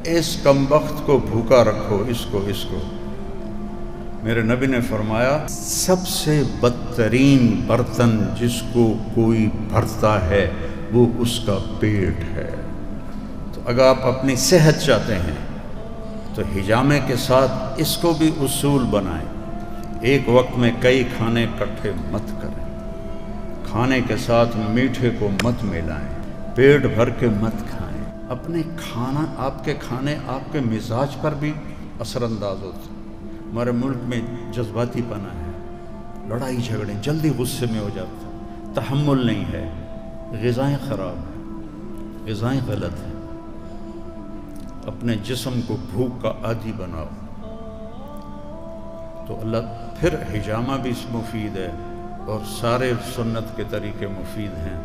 اس کمبخت کو بھوکا رکھو، اس کو میرے نبی نے فرمایا سب سے بدترین برتن جس کو کوئی بھرتا ہے وہ اس کا پیٹ ہے۔ تو اگر آپ اپنی صحت چاہتے ہیں تو حجامے کے ساتھ اس کو بھی اصول بنائیں، ایک وقت میں کئی کھانے اکٹھے مت کریں، کھانے کے ساتھ میٹھے کو مت ملائیں، پیٹ بھر کے مت کھائیں۔ اپنے کھانا، آپ کے کھانے آپ کے مزاج پر بھی اثر انداز ہوتے ہیں۔ ہمارے ملک میں جذباتی پنا ہے، لڑائی جھگڑے، جلدی غصے میں ہو جاتا ہے، تحمل نہیں ہے، غذائیں خراب ہیں، غذائیں غلط ہیں۔ اپنے جسم کو بھوک کا عادی بناؤ تو اللہ پھر حجامہ بھی مفید ہے اور سارے سنت کے طریقے مفید ہیں۔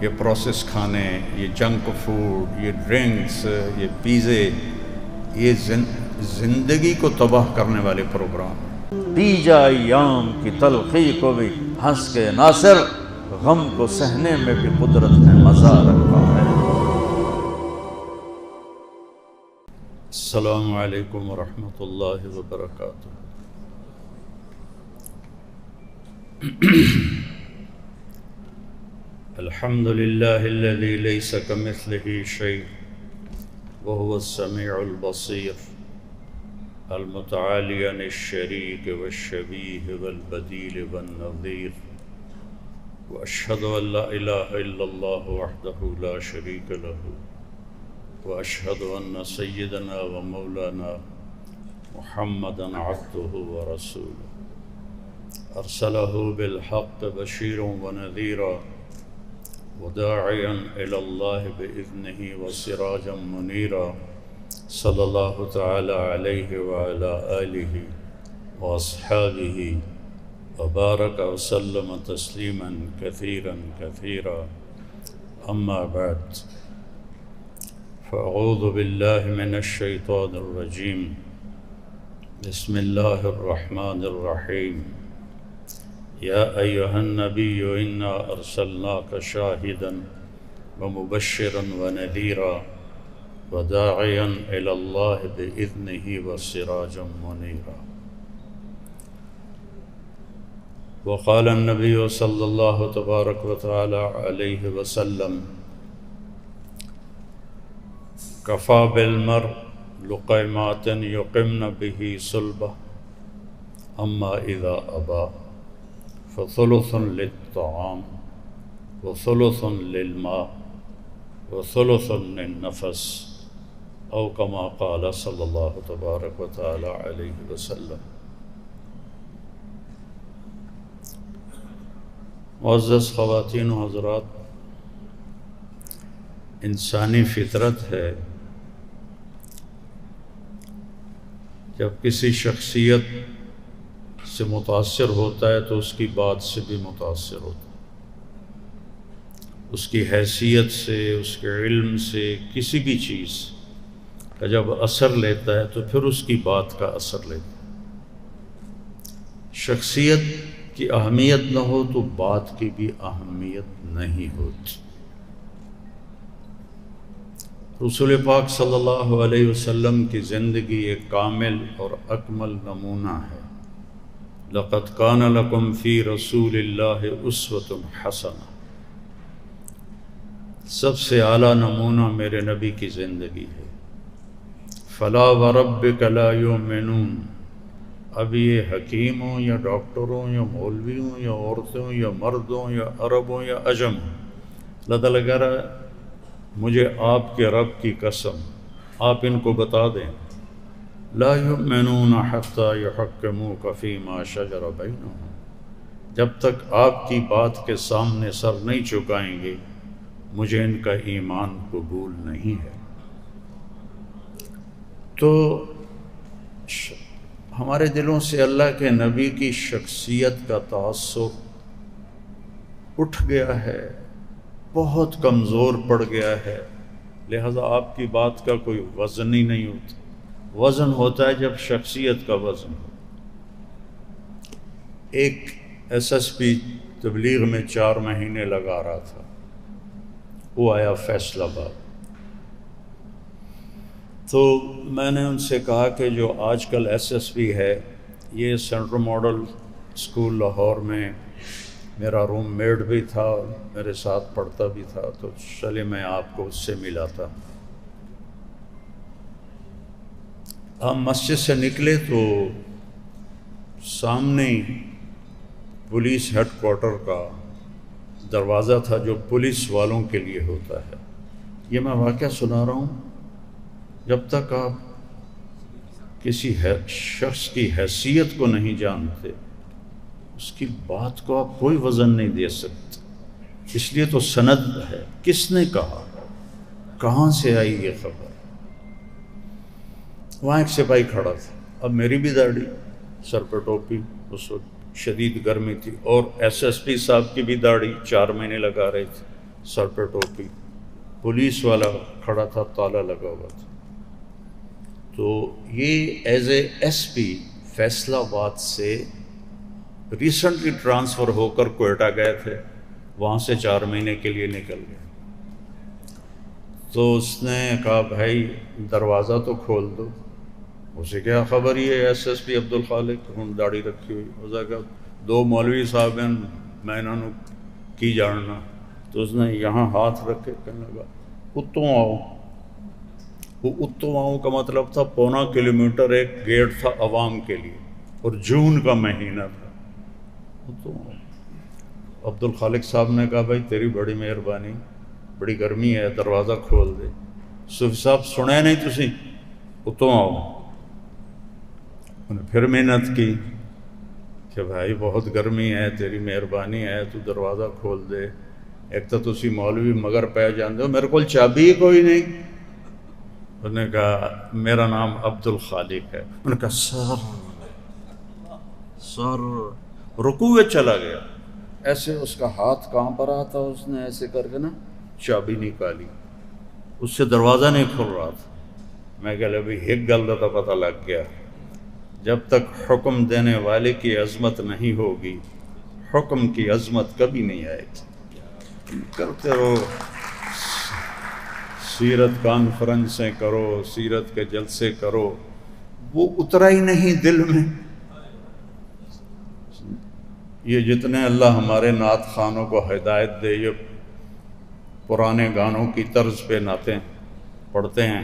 یہ پروسیس کھانے، یہ جنک فوڈ، یہ ڈرنکس، یہ پیزے، یہ زندگی کو تباہ کرنے والے پروگرام ہیں۔ دی جا ایام کی تلخی کو بھی ہنس کے ناصر، غم کو سہنے میں بھی قدرت نے مزہ رکھا ہے۔ السلام علیکم ورحمۃ اللہ وبرکاتہ۔ الحمد للہ الذی لیس کمثلہ شیء وهو السمیع البصیر المتعالی عن الشریک والشبیہ والبدیل والنظیر، واشہد ان لا الہ الا اللہ وحدہ لا شریک لہ، واشہد ان سیدنا ومولانا محمدا عبدہ ورسولہ، ارسلہ بالحق بشیرا ونذیرا وداعیا الی اللہ باذنہ وسراجا منیرا، صلی اللہ تعالی علیہ وعلی آلہ واصحابہ وبارک وسلم تسلیما کثیرا کثیرا، اما بعد، فاعوذ باللہ من الشیطان الرجیم، بسم اللہ الرحمن الرحیم، یا ایہا النبی انا ارسلناک شاہدا ومبشرا ونذیرا وداعیا الی اللہ باذنہ وسراجا منیرا۔ وقال النبی صلی اللہ تبارک وتعالی علیہ وسلم، کفا بالمرء لقیمات یقمن بہ صلبہ، اما اذا ابا فثلث للطعام وثلث للماء وثلث للنفس، او کما قال صلی اللہ تبارک وتعالی علیہ وسلم۔ معزز خواتین و حضرات، انسانی فطرت ہے جب کسی شخصیت سے متاثر ہوتا ہے تو اس کی بات سے بھی متاثر ہوتا ہے، اس کی حیثیت سے، اس کے علم سے، کسی بھی چیز کا جب اثر لیتا ہے تو پھر اس کی بات کا اثر لیتا ہے۔ شخصیت کی اہمیت نہ ہو تو بات کی بھی اہمیت نہیں ہوتی۔ رسول پاک صلی اللہ علیہ وسلم کی زندگی ایک کامل اور اکمل نمونہ ہے۔ لَقَدْ كَانَ لَكُمْ فِي رَسُولِ اللَّهِ أُسْوَةٌ حَسَنَةٌ، سب سے اعلیٰ نمونہ میرے نبی کی زندگی ہے۔ فَلَا وَرَبِّكَ لَا يُؤْمِنُونَ، اب یہ حکیم ہوں یا ڈاکٹر ہوں یا مولوی ہوں یا عورتیں ہوں یا مرد ہوں یا عرب ہوں یا عجم ہوں، اللہ تعالیٰ کہہ رہا ہے مجھے آپ کے رب کی قسم، آپ ان کو بتا دیں، لا یؤمنون حتی یحکموک فیما شجر بینہم، جب تک آپ کی بات کے سامنے سر نہیں چکائیں گے مجھے ان کا ایمان قبول نہیں ہے۔ تو ہمارے دلوں سے اللہ کے نبی کی شخصیت کا تاثر اٹھ گیا ہے، بہت کمزور پڑ گیا ہے، لہذا آپ کی بات کا کوئی وزن ہی نہیں ہوتا۔ وزن ہوتا ہے جب شخصیت کا وزن ہو۔ ایک ایس ایس پی تبلیغ میں 4 مہینے لگا رہا تھا، وہ آیا فیصل آباد، تو میں نے ان سے کہا کہ جو آج کل ایس ایس پی ہے، یہ سینٹرل ماڈل اسکول لاہور میں میرا روم میٹ بھی تھا، میرے ساتھ پڑھتا بھی تھا، تو چلے میں آپ کو اس سے ملاتا۔ ہم مسجد سے نکلے تو سامنے پولیس ہیڈ کوارٹر کا دروازہ تھا جو پولیس والوں کے لیے ہوتا ہے۔ یہ میں واقعہ سنا رہا ہوں، جب تک آپ کسی شخص کی حیثیت کو نہیں جانتے اس کی بات کو آپ کوئی وزن نہیں دے سکتے۔ اس لیے تو سند ہے، کس نے کہا، کہاں سے آئی یہ خبر۔ وہاں ایک سپاہی کھڑا تھا، اب میری بھی داڑھی، سر پہ ٹوپی، اس وقت شدید گرمی تھی، اور ایس ایس پی صاحب کی بھی داڑھی 4 مہینے لگا رہے تھے، سر پہ ٹوپی، پولیس والا کھڑا تھا، تالا لگا ہوا تھا۔ تو یہ ایز اے ایس پی فیصلہ آباد سے ریسنٹلی ٹرانسفر ہو کر کوئٹہ گئے تھے، وہاں سے 4 مہینے کے لیے نکل گئے۔ تو اس نے کہا بھائی دروازہ تو کھول دو۔ اسے کیا خبر، یہ ایس ایس پی عبدالخالق ہوں داڑھی رکھی ہوئی، اسے کہا 2 مولوی صاحب ہیں میں انہوں نے کی جاننا۔ تو اس نے یہاں ہاتھ رکھ کے کہنے لگا اتوں آؤ۔ وہ اتوں آؤ کا مطلب تھا 1.25 کلومیٹر ایک گیٹ تھا عوام کے لیے، اور جون کا مہینہ تھا۔ اتوں آؤ۔ عبدالخالق صاحب نے کہا بھائی تیری بڑی مہربانی، بڑی گرمی ہے، دروازہ کھول دے۔ صوفی صاحب سنے نہیں تسی، اتوں آؤ۔ انہیں پھر محنت کی کہ بھائی بہت گرمی ہے، تیری مہربانی ہے، تو دروازہ کھول دے۔ ایک تو تسی مولوی مگر پہ جاندے ہو، میرے کو چابی کوئی نہیں۔ انہوں نے کہا میرا نام عبدالخالق ہے۔ انہوں نے کہا سر رکوع میں چلا گیا، ایسے اس کا ہاتھ کہاں پر آتا، اس نے ایسے کر کے نا چابی نکالی، اس سے دروازہ نہیں کھل رہا تھا۔ میں کہا ابھی ایک گل کا پتہ لگ گیا، جب تک حکم دینے والے کی عظمت نہیں ہوگی حکم کی عظمت کبھی نہیں آئے گی۔ کرتے رہو، سیرت کانفرنسیں کرو، سیرت کے جلسے کرو، وہ اترا ہی نہیں دل میں۔ یہ جتنے اللہ ہمارے نعت خوانوں کو ہدایت دے، یہ پرانے گانوں کی طرز پہ نعتیں پڑھتے ہیں۔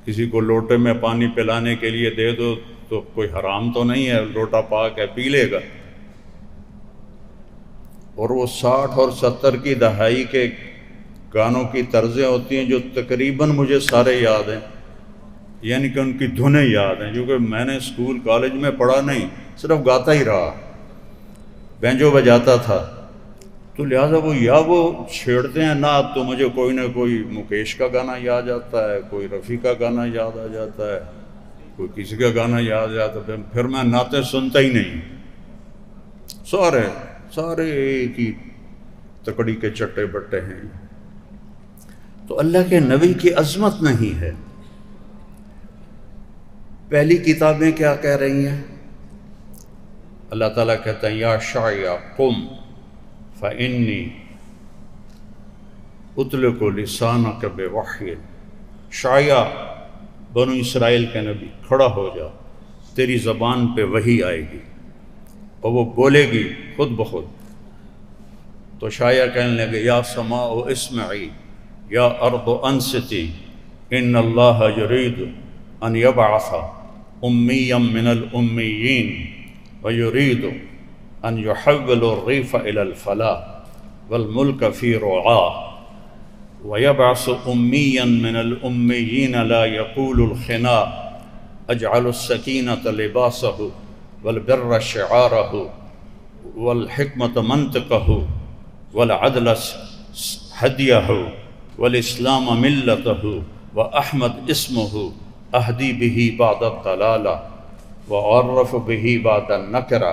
کسی کو لوٹے میں پانی پلانے کے لیے دے دو تو کوئی حرام تو نہیں ہے، لوٹا پاک ہے، پی لے گا۔ اور وہ 60 اور 70 کی دہائی کے گانوں کی طرزیں ہوتی ہیں جو تقریباً مجھے سارے یاد ہیں، یعنی کہ ان کی دھنیں یاد ہیں، کیونکہ میں نے اسکول کالج میں پڑھا نہیں، صرف گاتا ہی رہا، بینجو بجاتا تھا۔ تو لہٰذا وہ چھیڑتے ہیں نعت تو مجھے کوئی نہ کوئی مکیش کا گانا یاد آتا ہے، کوئی رفیع کا گانا یاد آ جاتا ہے، کوئی کسی کا گانا یاد آ جاتا ہے، پھر میں نعتیں سنتا ہی نہیں۔ سارے ایک ہی تکڑی کے چٹے بٹے ہیں۔ تو اللہ کے نبی کی عظمت نہیں ہے۔ پہلی کتابیں کیا کہہ رہی ہیں؟ اللہ تعالیٰ کہتا ہے یا شاعیا قم فإنی اطلق لسانک بوحی۔ شاعیا بنو اسرائیل کے نبی کھڑا ہو جا، تیری زبان پہ وحی آئے گی اور وہ بولے گی خود بخود۔ تو شاعیا کہنے لگے یا سماء اسمعی یا ارض انصتی ان اللہ یرید ان یبعث امیا من الامیین ویرید ان یحول الریف الى الفلاح والملک فی رعاہ ویبعث امیا من الامیین لا یقول الخناء اجعل السکینۃ لباسہ والبر شعارہ والحکمت منطقہ والعدل ہدیہ والاسلام ملتہ واحمد اسمہ اہدی بہ بعد الضلالہ وعرف بہ بعد النکرہ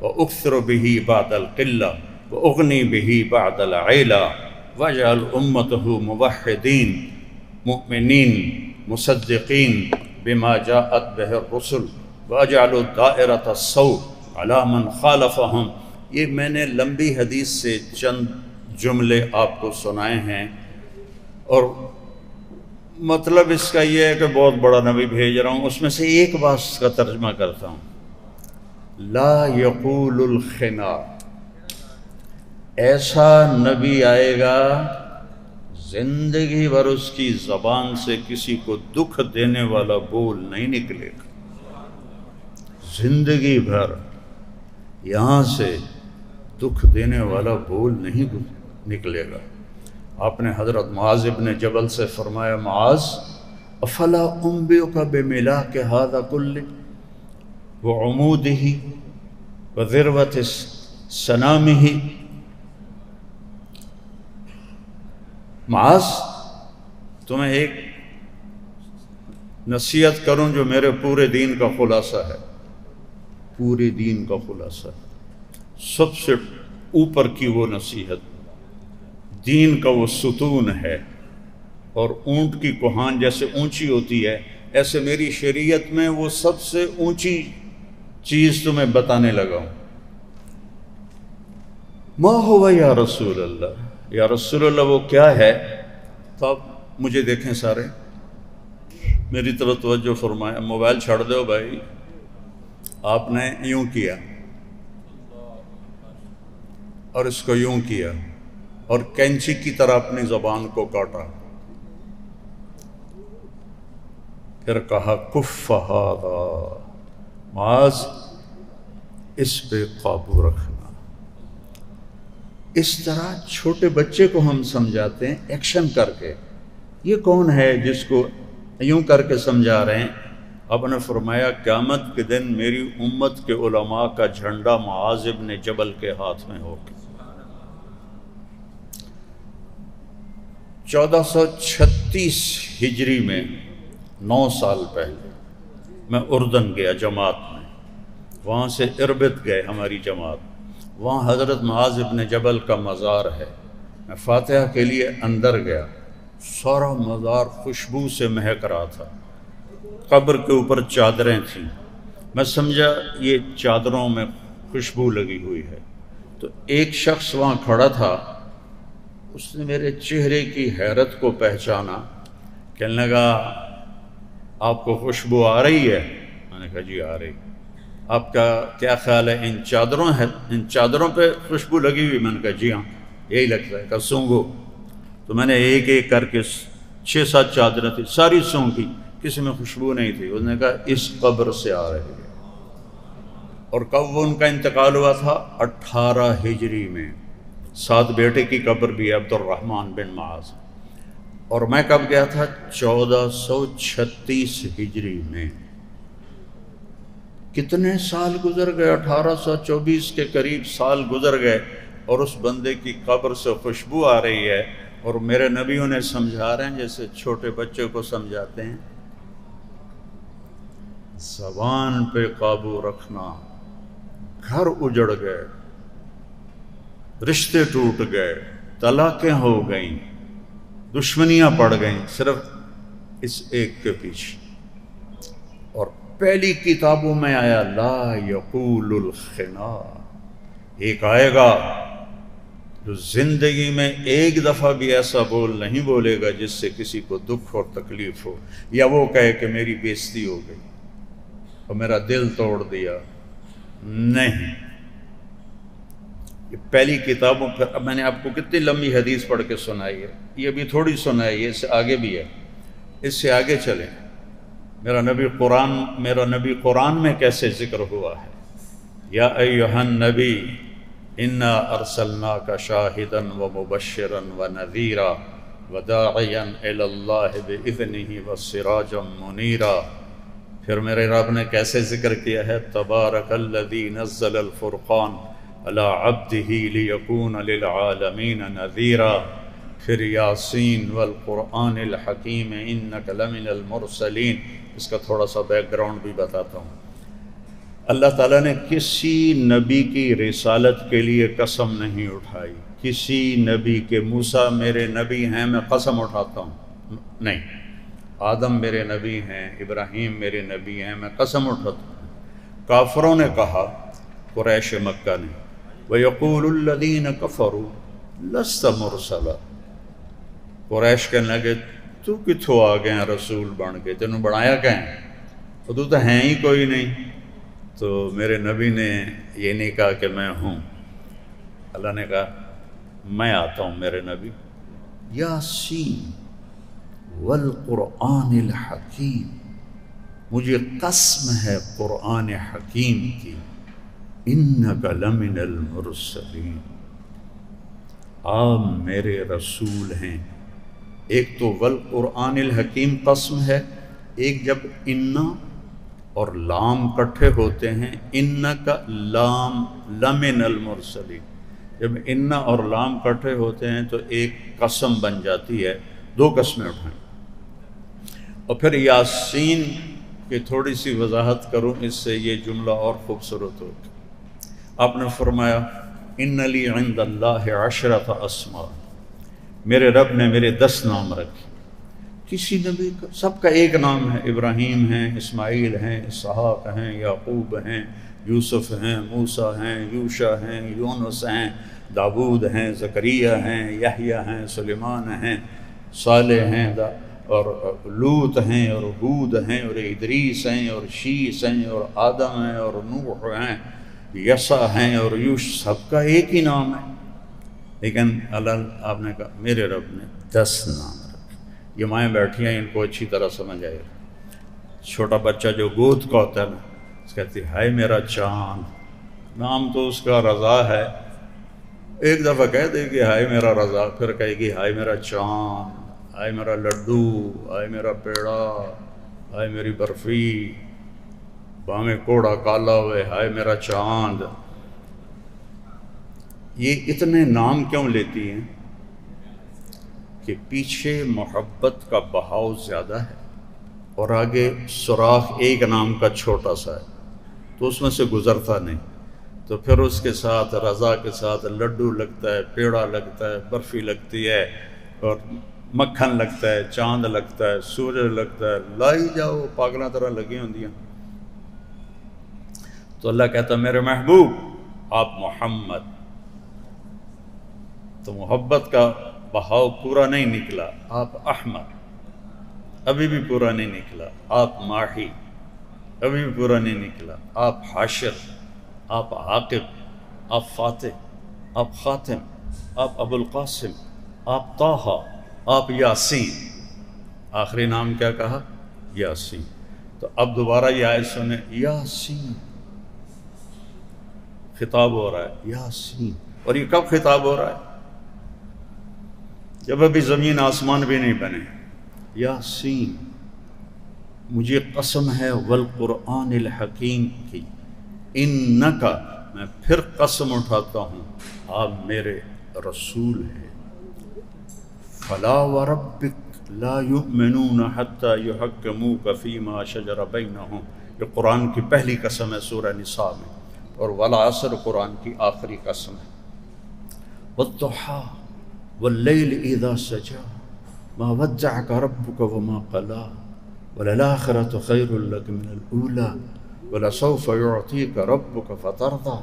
واکثر بہ بعد القلہ واغنی بہ بعد العیلہ واجعل امتہ موحدین مؤمنین مصدقین بما جاءت بہ الرسل واجعل دائرۃ السوء علی من خالفہم۔ یہ میں نے لمبی حدیث سے چند جملے آپ کو سنائے ہیں، اور مطلب اس کا یہ ہے کہ بہت بڑا نبی بھیج رہا ہوں، اس میں سے ایک بات کا ترجمہ کرتا ہوں، لا یقول الخنا، ایسا نبی آئے گا زندگی بھر اس کی زبان سے کسی کو دکھ دینے والا بول نہیں نکلے گا، زندگی بھر یہاں سے دکھ دینے والا بول نہیں نکلے گا۔ آپ نے حضرت معاذ ابن جبل سے فرمایا، معاذ افلا انبئک بملاک ھذا کلہ وعمودہ وذروۃ سنامہ، معاذ تمہیں ایک نصیحت کروں جو میرے پورے دین کا خلاصہ ہے، پورے دین کا خلاصہ ہے، سب سے اوپر کی وہ نصیحت، دین کا وہ ستون ہے، اور اونٹ کی کوہان جیسے اونچی ہوتی ہے ایسے میری شریعت میں وہ سب سے اونچی چیز تمہیں بتانے لگا ہوں۔ ما ہوا یا رسول اللہ، یا رسول اللہ وہ کیا ہے؟ تو آپ مجھے دیکھیں سارے، میری طرف توجہ فرمائیں، موبائل چھوڑ دو بھائی، آپ نے یوں کیا اور اس کو یوں کیا اور کینچی کی طرح اپنی زبان کو کاٹا، پھر کہا کف ھذا، معاذ اس پہ قابو رکھنا۔ اس طرح چھوٹے بچے کو ہم سمجھاتے ہیں ایکشن کر کے، یہ کون ہے جس کو یوں کر کے سمجھا رہے ہیں؟ آپ نے فرمایا قیامت کے دن میری امت کے علماء کا جھنڈا معاذ ابن جبل کے ہاتھ میں ہوگا۔ 1436 ہجری میں 9 سال پہلے میں اردن گیا جماعت میں، وہاں سے اربد گئے ہماری جماعت، وہاں حضرت معاذ ابن جبل کا مزار ہے، میں فاتحہ کے لیے اندر گیا، سارا مزار خوشبو سے مہک رہا تھا، قبر کے اوپر چادریں تھیں، میں سمجھا یہ چادروں میں خوشبو لگی ہوئی ہے، تو ایک شخص وہاں کھڑا تھا، اس نے میرے چہرے کی حیرت کو پہچانا، کہنے لگا آپ کو خوشبو آ رہی ہے؟ میں نے کہا جی آ رہی۔ آپ کا کیا خیال ہے ان چادروں پہ خوشبو لگی ہوئی؟ میں نے کہا جی ہاں یہی لگتا ہے، کہ سونگو۔ تو میں نے ایک ایک کر کے 6-7 چادریں تھیں ساری سونگی، کسی میں خوشبو نہیں تھی۔ اس نے کہا اس قبر سے آ رہی ہے۔ اور کب ان کا انتقال ہوا تھا؟ 18 ہجری میں، 7 بیٹے کی قبر بھی ہے، عبد الرحمن بن معاذ۔ اور میں کب گیا تھا؟ 1436 ہجری میں۔ کتنے سال گزر گئے؟ 1824 کے قریب سال گزر گئے، اور اس بندے کی قبر سے خوشبو آ رہی ہے، اور میرے نبی انہیں سمجھا رہے ہیں جیسے چھوٹے بچے کو سمجھاتے ہیں، زبان پہ قابو رکھنا۔ گھر اجڑ گئے، رشتے ٹوٹ گئے، طلاقیں ہو گئیں، دشمنیاں پڑ گئیں، صرف اس ایک کے پیچھے۔ اور پہلی کتابوں میں آیا لا یقول الخنا، ایک آئے گا جو زندگی میں ایک دفعہ بھی ایسا بول نہیں بولے گا جس سے کسی کو دکھ اور تکلیف ہو، یا وہ کہے کہ میری بے عزتی ہو گئی اور میرا دل توڑ دیا۔ نہیں، یہ پہلی کتابوں پر۔ اب میں نے آپ کو کتنی لمبی حدیث پڑھ کے سنائی ہے، یہ بھی تھوڑی سنائی ہے، اس سے آگے بھی ہے، اس سے آگے چلیں۔ میرا نبی قرآن میں کیسے ذکر ہوا ہے؟ یا ایھا النبی انا ارسلناک شاہدا ومبشرا ونذیرا وداعیا الی اللہ باذنہ وسراجا منیرا۔ پھر میرے رب نے کیسے ذکر کیا ہے؟ تبارک الذی نزل الفرقان علی عبدہ لیکون للعالمین نذیرا۔ پھر یاسین والقرآن الحکیم انک لمن المرسلین۔ اس کا تھوڑا سا بیک گراؤنڈ بھی بتاتا ہوں۔ اللہ تعالیٰ نے کسی نبی کی رسالت کے لیے قسم نہیں اٹھائی، کسی نبی کے موسیٰ میرے نبی ہیں میں قسم اٹھاتا ہوں، نہیں، آدم میرے نبی ہیں، ابراہیم میرے نبی ہیں، میں قسم اٹھاتا ہوں۔ کافروں نے کہا، قریش مکہ نے، وَيَقُولُ الَّذِينَ كَفَرُوا لَسْتَ مُرْسَلًا، قریش کہنے لگے تو کتھوں آ گیا رسول بن کے، تینوں بنایا کہیں، تو ہیں ہی کوئی نہیں۔ تو میرے نبی نے یہ نہیں کہا کہ میں ہوں، اللہ نے کہا میں آتا ہوں میرے نبی، یاسین والقرآن الحکیم، مجھے قسم ہے قرآن حکیم کی، انک لمن المرسلین، آپ میرے رسول ہیں۔ ایک تو والقرآن الحکیم قسم ہے، ایک جب انا اور لام کٹھے ہوتے ہیں، انک لام لمن المرسلین، جب انا اور لام کٹھے ہوتے ہیں تو ایک قسم بن جاتی ہے، دو قسمیں اٹھائیں۔ اور پھر یاسین کی تھوڑی سی وضاحت کروں، اس سے یہ جملہ اور خوبصورت ہوگا۔ آپ نے فرمایا ان لی عند اللہ عشرۃ اسماء، میرے رب نے میرے 10 نام رکھے، کسی نبی کا سب کا ایک نام ہے، ابراہیم ہیں، اسماعیل ہیں، اسحاق ہیں، یعقوب ہیں، یوسف ہیں، موسیٰ ہیں، یوشع ہیں، یونس ہیں، داود ہیں، زکریا ہیں، یحییٰ ہیں، سلیمان ہیں، صالح ہیں، اور لوط ہیں، اور ہود ہیں، اور ادریس ہیں، اور شیس ہیں، اور آدم ہیں، اور نوح ہیں، یسع ہیں، اور یوش، سب کا ایک ہی نام ہے، لیکن اللہ آپ نے کہا میرے رب نے 10 نام رکھے۔ یہ مائیں بیٹھی ہیں، ان کو اچھی طرح سمجھ آئے گا۔ چھوٹا بچہ جو گود کا ہوتا ہے نا، اس کہتی ہے ہائے میرا چاند، نام تو اس کا رضا ہے، ایک دفعہ کہہ دے گی ہائے میرا رضا، پھر کہے گی ہائے میرا چاند، ہائے میرا لڈو، ہائے میرا پیڑا، ہائے میری برفی، بامے کوڑا کالا ہوئے، ہائے میرا چاند۔ یہ اتنے نام کیوں لیتی ہیں کہ پیچھے محبت کا بہاؤ زیادہ ہے اور آگے سوراخ ایک نام کا چھوٹا سا ہے، تو اس میں سے گزرتا نہیں، تو پھر اس کے ساتھ رضا کے ساتھ لڈو لگتا ہے، پیڑا لگتا ہے، برفی لگتی ہے، اور مکھن لگتا ہے، چاند لگتا ہے، سورج لگتا ہے، لائی جاؤ پاگلاں طرح لگی ہوندیاں۔ تو اللہ کہتا ہے میرے محبوب آپ محمد، تو محبت کا بہاؤ پورا نہیں نکلا، آپ احمد ابھی بھی پورا نہیں نکلا، آپ ماہی ابھی بھی پورا نہیں نکلا، آپ حاشر، آپ عاقب، آپ فاتح، آپ خاتم، آپ ابو القاسم، آپ طٰہٰ، آپ یاسین، آخری نام کیا کہا؟ یاسین۔ تو اب دوبارہ یہ آیت سنیں، یاسین خطاب ہو رہا ہے، یاسین، اور یہ کب خطاب ہو رہا ہے؟ جب ابھی زمین آسمان بھی نہیں بنے۔ یاسین، مجھے قسم ہے والقرآن الحکیم کی، انکا، میں پھر قسم اٹھاتا ہوں آپ میرے رسول ہیں، فلا وربک لا یؤمنون حتی یحکموک فیما شجر بینہم، یہ قرآن کی پہلی قسم ہے سورہ نساء میں، اور والعصر قرآن کی آخری قسم ہے، والضحیٰ واللیل اذا سجا ما ودعک ربک وما قلا وللآخرۃ خیر لک من الاولی ولسوف یعطیک ربک فترضی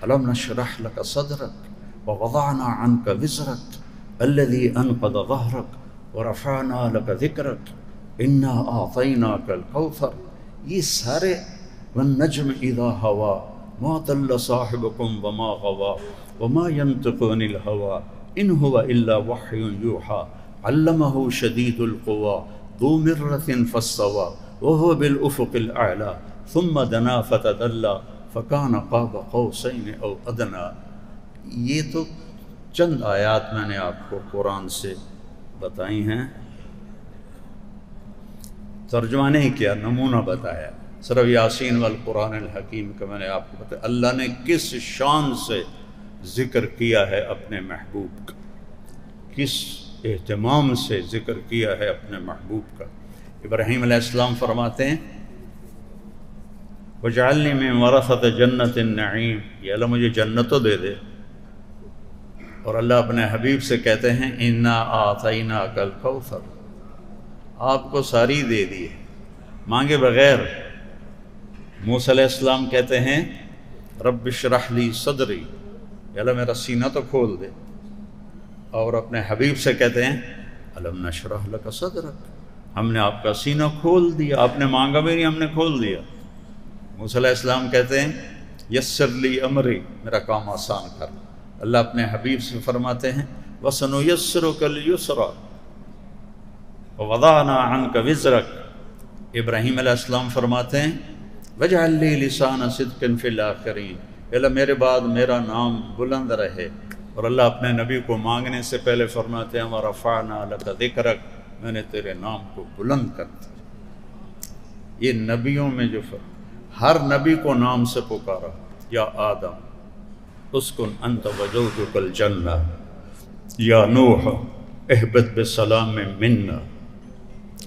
الم نشرح لک صدرک ووضعنا عنک وزرک الذی انقض ظہرک ورفعنا لک ذکرک انا اعطیناک الکوثر، یہ سارے، والنجم اذا ہوا ما ضل صاحبکم وما غوا وما ينطق عن الہوا ان هو الا وحی یوحی علمہ شدید القوی ذو مرۃ فاستوی وهو بالافق الاعلی ثم دنا فتدلی فکان قاب قوسین او ادنی۔ یہ تو چند آیات میں نے آپ کو قرآن سے بتائی ہیں، ترجمہ نہیں کیا، نمونہ بتایا، صرف یاسین والقرآن الحکیم کا میں نے آپ کو بتایا اللہ نے کس شان سے ذکر کیا ہے اپنے محبوب کا، کس اہتمام سے ذکر کیا ہے اپنے محبوب کا۔ ابراہیم علیہ السلام فرماتے ہیں وَجْعَلْنِي مِن وَرَثَةِ جَنَّةِ النَّعِيمِ، یہ اللہ مجھے جنتوں دے دے، اور اللہ اپنے حبیب سے کہتے ہیں اِنَّا أَعْطَيْنَاكَ الْكَوْثَرَ، آپ کو ساری دے دی ہے، مانگے بغیر۔ موسیٰ علیہ السلام کہتے ہیں رب اشرح لی صدری، یا اللہ میرا سینہ تو کھول دے، اور اپنے حبیب سے کہتے ہیں الم نشرح لک صدرک، ہم نے آپ کا سینہ کھول دیا، آپ نے مانگا بھی نہیں، ہم نے کھول دیا۔ موسیٰ علیہ السلام کہتے ہیں یسر لی امری، میرا کام آسان کر۔ اللہ اپنے حبیب سے فرماتے ہیں وَسَنُيَسِّرُكَ الْيُسْرَى وَوَضَعْنَا عَنْكَ وِزْرَكَ۔ ابراہیم علیہ السلام فرماتے ہیں وَاجْعَلْ لِي لِسَانَ صِدْقٍ فِي الْآخِرِينَ، اللہ میرے بعد میرا نام بلند رہے۔ اور اللہ اپنے نبی کو مانگنے سے پہلے فرماتے ہیں وَرَفَعْنَا لَكَ ذِكْرَكَ، میں نے تیرے نام کو بلند کر دیا۔ یہ نبیوں میں جو ہر نبی کو نام سے پکارا، یا آدم اسکن انت وزوجک الجنہ، یا نوح اہبط بسلام منا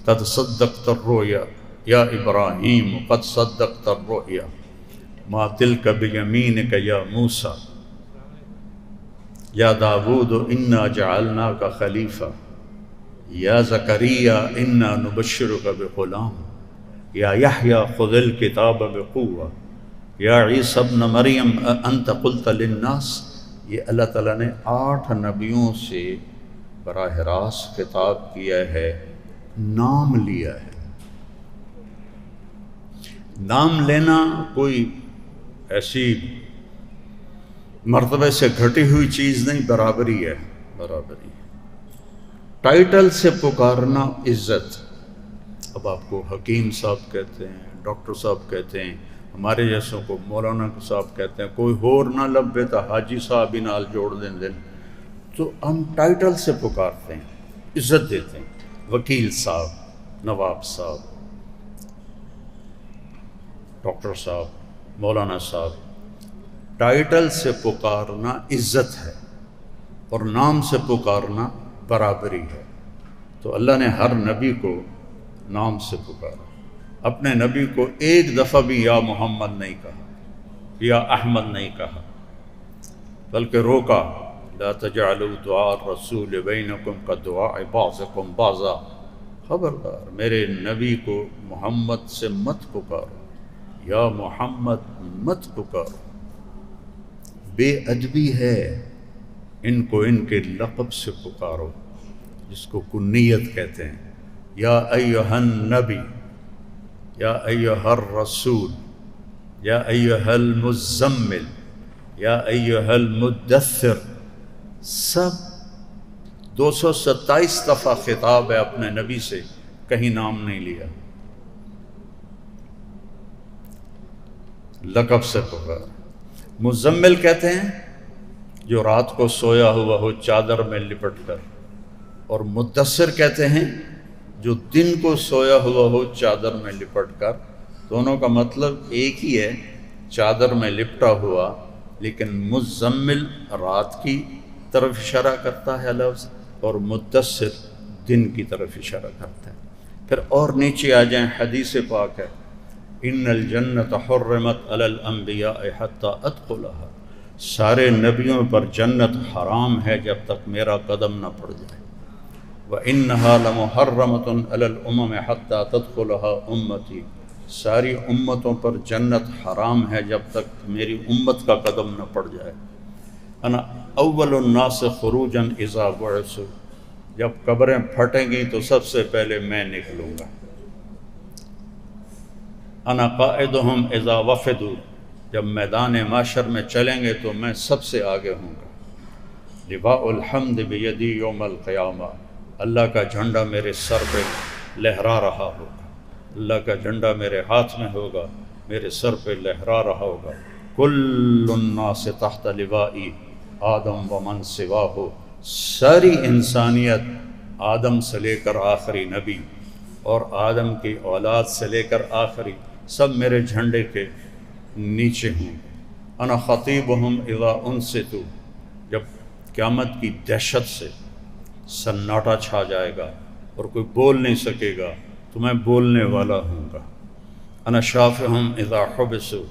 قد صدقت الرؤیا، یا ابراہیم قد صدقت الرؤیا، ما تلک بیمینک یا موسیٰ، یا داود انا جعلناک خلیفہ، یا زکریا انا نبشرک بغلام، یا یحییٰ خذ الکتاب بقوہ، یا عیسیٰ ابن مریم انت قلت للناس۔ یہ اللہ تعالیٰ نے 8 نبیوں سے براہ راست خطاب کیا ہے، نام لیا ہے۔ نام لینا کوئی ایسی مرتبے سے گھٹی ہوئی چیز نہیں، برابری ہے، برابری۔ ٹائٹل سے پکارنا عزت۔ اب آپ کو حکیم صاحب کہتے ہیں، ڈاکٹر صاحب کہتے ہیں، ہمارے جیسوں کو مولانا صاحب کہتے ہیں، کوئی ہور نہ لبے تو حاجی صاحب ہی نال جوڑ دیں دل، تو ہم ٹائٹل سے پکارتے ہیں، عزت دیتے ہیں۔ وکیل صاحب، نواب صاحب، ڈاکٹر صاحب، مولانا صاحب، ٹائٹل سے پکارنا عزت ہے اور نام سے پکارنا برابری ہے۔ تو اللہ نے ہر نبی کو نام سے پکارا، اپنے نبی کو ایک دفعہ بھی یا محمد نہیں کہا، یا احمد نہیں کہا، بلکہ روکا لا تجعلوا دعاء الرسول بینکم کدعاء بعضکم بعضا، خبردار میرے نبی کو محمد سے مت پکارو، یا محمد مت پکارو، بے ادبی ہے۔ ان کو ان کے لقب سے پکارو، جس کو کنیت کہتے ہیں، یا ایہا النبی، یا ایہا الرسول، یا ایہا المزمل، یا ایہا المدثر، سب 227 دفعہ خطاب ہے اپنے نبی سے، کہیں نام نہیں لیا، لقب سے پکارا۔ مزمل کہتے ہیں جو رات کو سویا ہوا ہو چادر میں لپٹ کر، اور مدثر کہتے ہیں جو دن کو سویا ہوا ہو چادر میں لپٹ کر۔ دونوں کا مطلب ایک ہی ہے، چادر میں لپٹا ہوا، لیکن مزمل رات کی طرف اشارہ کرتا ہے لفظ، اور مدثر دن کی طرف اشارہ کرتا ہے۔ پھر اور نیچے آ جائیں، حدیث پاک ہے ان الجنت حرمت علی الانبیاء حتی ادخلها، سارے نبیوں پر جنت حرام ہے جب تک میرا قدم نہ پڑ جائے۔ وَإِنَّهَا لَمُحَرَّمَةٌ عَلَى الْأُمَمِ حَتَّى تَدْخُلَهَا أُمَّتِي، ساری امتوں پر جنت حرام ہے جب تک میری امت کا قدم نہ پڑ جائے۔ انا اول الناس خروجا اذا بعثوا، جب قبریں پھٹیں گی تو سب سے پہلے میں نکلوں گا۔ انا قائدہم اذا وفدوا، جب میدان معاشر میں چلیں گے تو میں سب سے آگے ہوں گا۔ لواء الحمد بیدی یوم القیامہ، اللہ کا جھنڈا میرے سر پہ لہرا رہا ہوگا، اللہ کا جھنڈا میرے ہاتھ میں ہوگا، میرے سر پہ لہرا رہا ہوگا۔ کل الناس تحت لوائی آدم ومن سواہ، ساری انسانیت آدم سے لے کر آخری نبی اور آدم کی اولاد سے لے کر آخری، سب میرے جھنڈے کے نیچے ہوں۔ انا خطیبہم اذا انصتوا، جب قیامت کی دہشت سے سناٹا چھا جائے گا اور کوئی بول نہیں سکے گا تو میں بولنے والا ہوں گا۔ انا شافعہم اذا حبسوا،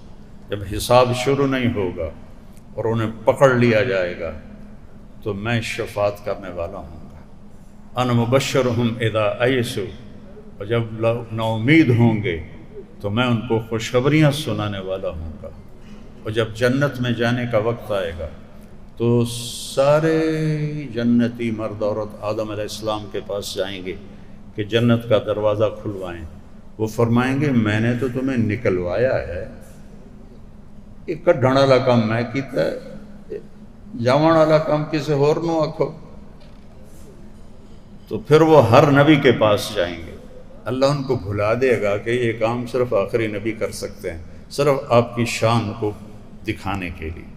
جب حساب شروع نہیں ہوگا اور انہیں پکڑ لیا جائے گا تو میں شفاعت کرنے والا ہوں گا۔ انا مبشرہم اذا ایسوا، اور جب لوگ نا امید ہوں گے تو میں ان کو خوشخبریاں سنانے والا ہوں گا۔ اور جب جنت میں جانے کا وقت آئے گا تو سارے جنتی مرد عورت آدم علیہ السلام کے پاس جائیں گے کہ جنت کا دروازہ کھلوائیں. وہ فرمائیں گے میں نے تو تمہیں نکلوایا ہے، ایک کڈھن والا کام میں کیتا ہے، جاون والا کام کسی اور نو آکھو. تو پھر وہ ہر نبی کے پاس جائیں گے. اللہ ان کو بھلا دے گا کہ یہ کام صرف آخری نبی کر سکتے ہیں، صرف آپ کی شان کو دکھانے کے لیے،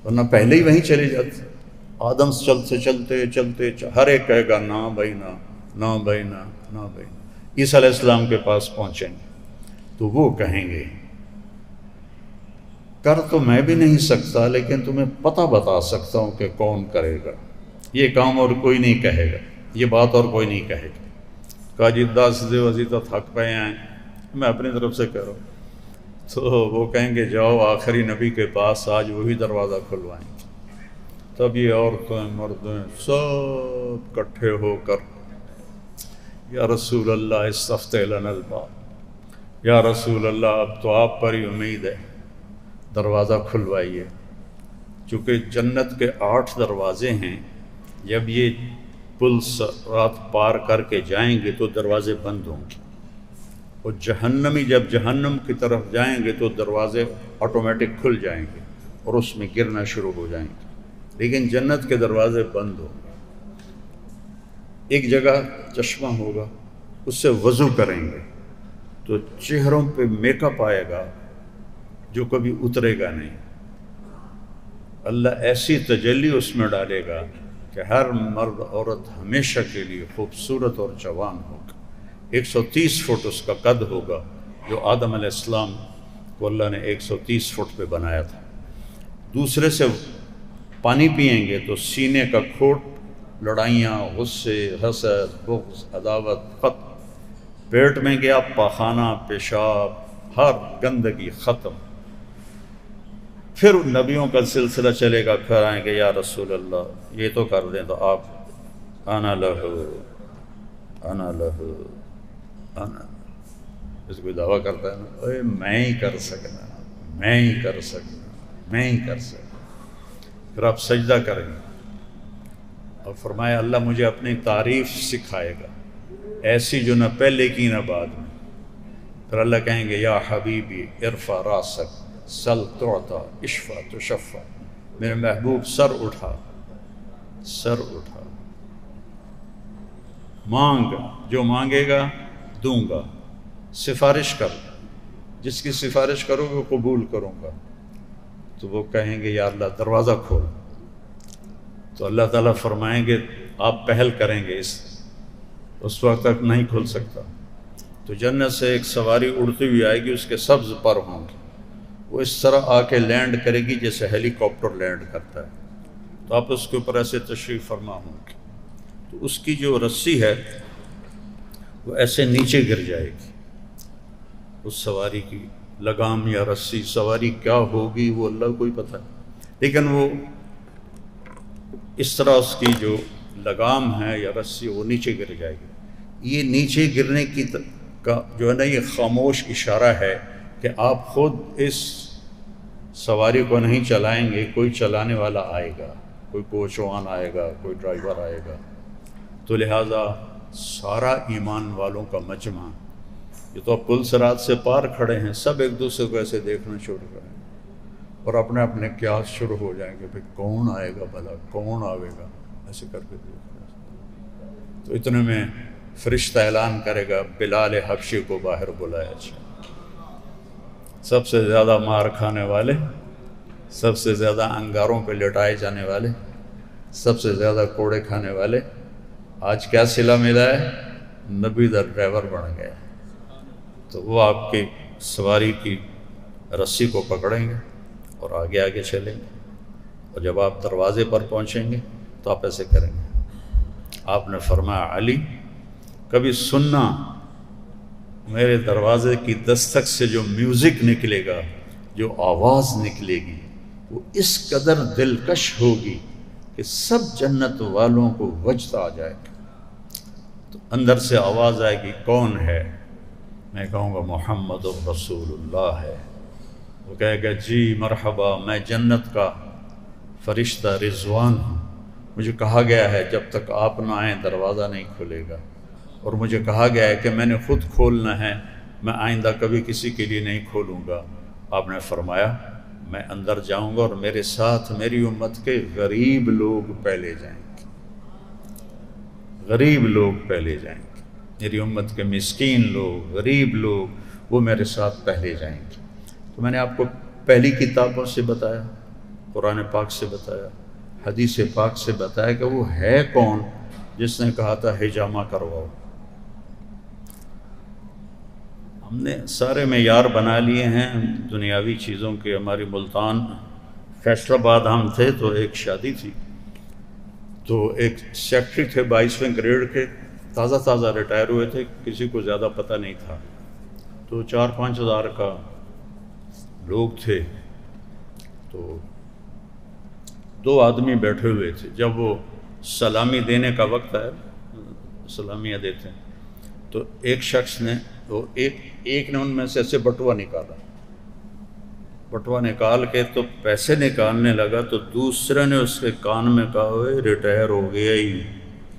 ورنہ پہلے ہی وہیں چلے جاتے. آدم سے چلتے ہر ایک کہے گا نا بھائی نا، نا بھائی نا، نا بھائی نا. عیسیٰ علیہ السلام کے پاس پہنچیں گے تو وہ کہیں گے کر تو میں بھی نہیں سکتا لیکن تمہیں پتہ بتا سکتا ہوں کہ کون کرے گا. یہ کام اور کوئی نہیں کہے گا، یہ بات اور کوئی نہیں کہے گا. کہا جی 10 دیوزی تو تھک پے ہیں، میں اپنی طرف سے کہہ رہا ہوں. تو وہ کہیں گے جاؤ آخری نبی کے پاس، آج وہی دروازہ کھلوائیں گے. تب یہ عورتیں مردیں سب کٹھے ہو کر یا رسول اللہ استفتح لنا الباب، یا رسول اللہ اب تو آپ پر ہی امید ہے، دروازہ کھلوائیے. چونکہ جنت کے 8 دروازے ہیں، جب یہ پل رات پار کر کے جائیں گے تو دروازے بند ہوں گے، اور جہنمی جب جہنم کی طرف جائیں گے تو دروازے آٹومیٹک کھل جائیں گے اور اس میں گرنا شروع ہو جائیں گے. لیکن جنت کے دروازے بند ہوں گے. ایک جگہ چشمہ ہوگا، اس سے وضو کریں گے تو چہروں پہ میک اپ آئے گا جو کبھی اترے گا نہیں. اللہ ایسی تجلی اس میں ڈالے گا کہ ہر مرد عورت ہمیشہ کے لیے خوبصورت اور جوان ہوگا. 130 فٹ اس کا قد ہوگا، جو آدم علیہ السلام کو اللہ نے 130 فٹ پہ بنایا تھا. دوسرے سے پانی پئیں گے تو سینے کا کھوٹ، لڑائیاں، غصے، حسد، بغض، عداوت ختم. پیٹ میں گیا پاخانہ، پیشاب، ہر گندگی ختم. پھر نبیوں کا سلسلہ چلے گا، پھر آئیں گے یا رسول اللہ یہ تو کر دیں، تو آپ انا لہو انا لہو انا. اس کو دعویٰ کرتا ہے نا، اے میں ہی کر سکنا، میں ہی کر سکنا، میں ہی کر سکنا. پھر آپ سجدہ کریں گے اور فرمایا اللہ مجھے اپنی تعریف سکھائے گا ایسی جو نہ پہلے کی نہ بعد میں. پھر اللہ کہیں گے یا حبیبی ارفع راسک سل تعطا اشفع تشفع. میرے محبوب سر اٹھا، سر اٹھا، مانگ، جو مانگے گا دوں گا. سفارش کر، جس کی سفارش کرو گے قبول کروں گا. تو وہ کہیں گے یا اللہ دروازہ کھول. تو اللہ تعالیٰ فرمائیں گے آپ پہل کریں گے، اس وقت تک نہیں کھل سکتا. تو جنت سے ایک سواری اڑتی ہوئی آئے گی، اس کے سبز پر ہوں گے. وہ اس طرح آ کے لینڈ کرے گی جیسے ہیلی کاپٹر لینڈ کرتا ہے. تو آپ اس کے اوپر ایسے تشریف فرما ہوں گے. تو اس کی جو رسی ہے وہ ایسے نیچے گر جائے گی. اس سواری کی لگام یا رسی، سواری کیا ہوگی وہ اللہ کو ہی پتہ ہے، لیکن وہ اس طرح اس کی جو لگام ہے یا رسی وہ نیچے گر جائے گی. یہ نیچے گرنے کا جو ہے نا یہ خاموش اشارہ ہے کہ آپ خود اس سواری کو نہیں چلائیں گے، کوئی چلانے والا آئے گا، کوئی کوچوان آئے گا، کوئی ڈرائیور آئے گا. تو لہٰذا سارا ایمان والوں کا مجمع، یہ تو پل صراط سے پار کھڑے ہیں، سب ایک دوسرے کو ایسے دیکھنا شروع کریں اور اپنے اپنے قیاس شروع ہو جائیں گے بھئی کون آئے گا بھلا، کون آئے گا، ایسے کر کے دیکھنا. تو اتنے میں فرشتہ اعلان کرے گا بلال حبشی کو باہر بلایا جائے. سب سے زیادہ مار کھانے والے، سب سے زیادہ انگاروں پہ لٹائے جانے والے، سب سے زیادہ کوڑے کھانے والے، آج کیا صلہ ملا ہے؟ نبی دا ڈرائیور بن گیا. تو وہ آپ کی سواری کی رسی کو پکڑیں گے اور آگے آگے چلیں گے. اور جب آپ دروازے پر پہنچیں گے تو آپ ایسے کریں گے. آپ نے فرمایا علی کبھی سننا میرے دروازے کی دستک سے جو میوزک نکلے گا، جو آواز نکلے گی، وہ اس قدر دلکش ہوگی کہ سب جنت والوں کو وجد آ جائے گا. تو اندر سے آواز آئے گی کون ہے؟ میں کہوں گا محمد رسول اللہ ہے. وہ کہے گا جی مرحبا، میں جنت کا فرشتہ رضوان ہوں، مجھے کہا گیا ہے جب تک آپ نہ آئیں دروازہ نہیں کھلے گا، اور مجھے کہا گیا ہے کہ میں نے خود کھولنا ہے، میں آئندہ کبھی کسی کے لیے نہیں کھولوں گا۔ آپ نے فرمایا میں اندر جاؤں گا اور میرے ساتھ میری امت کے غریب لوگ پہلے جائیں گے، غریب لوگ پہلے جائیں گے، میری امت کے مسکین لوگ، غریب لوگ، وہ میرے ساتھ پہلے جائیں گے۔ تو میں نے آپ کو پہلی کتابوں سے بتایا، قرآن پاک سے بتایا، حدیث پاک سے بتایا کہ وہ ہے کون جس نے کہا تھا حجامہ کرواؤ۔ ہم نے سارے معیار بنا لیے ہیں دنیاوی چیزوں کے۔ ہماری ملتان فیصل آباد ہم تھے تو ایک شادی تھی، تو ایک سیکٹری تھے 22ویں گریڈ کے، تازہ ریٹائر ہوئے تھے، کسی کو زیادہ پتہ نہیں تھا، تو 4-5 ہزار کا لوگ تھے، تو 2 آدمی بیٹھے ہوئے تھے۔ جب وہ سلامی دینے کا وقت ہے، سلامیاں دیتے ہیں، تو ایک شخص نے ایک نے ان میں سے ایسے بٹوا نکالا، بٹوا نکال کے تو پیسے نکالنے لگا، تو دوسرے نے اس کے کان میں کہا ہوئے ریٹائر ہو گیا ہی،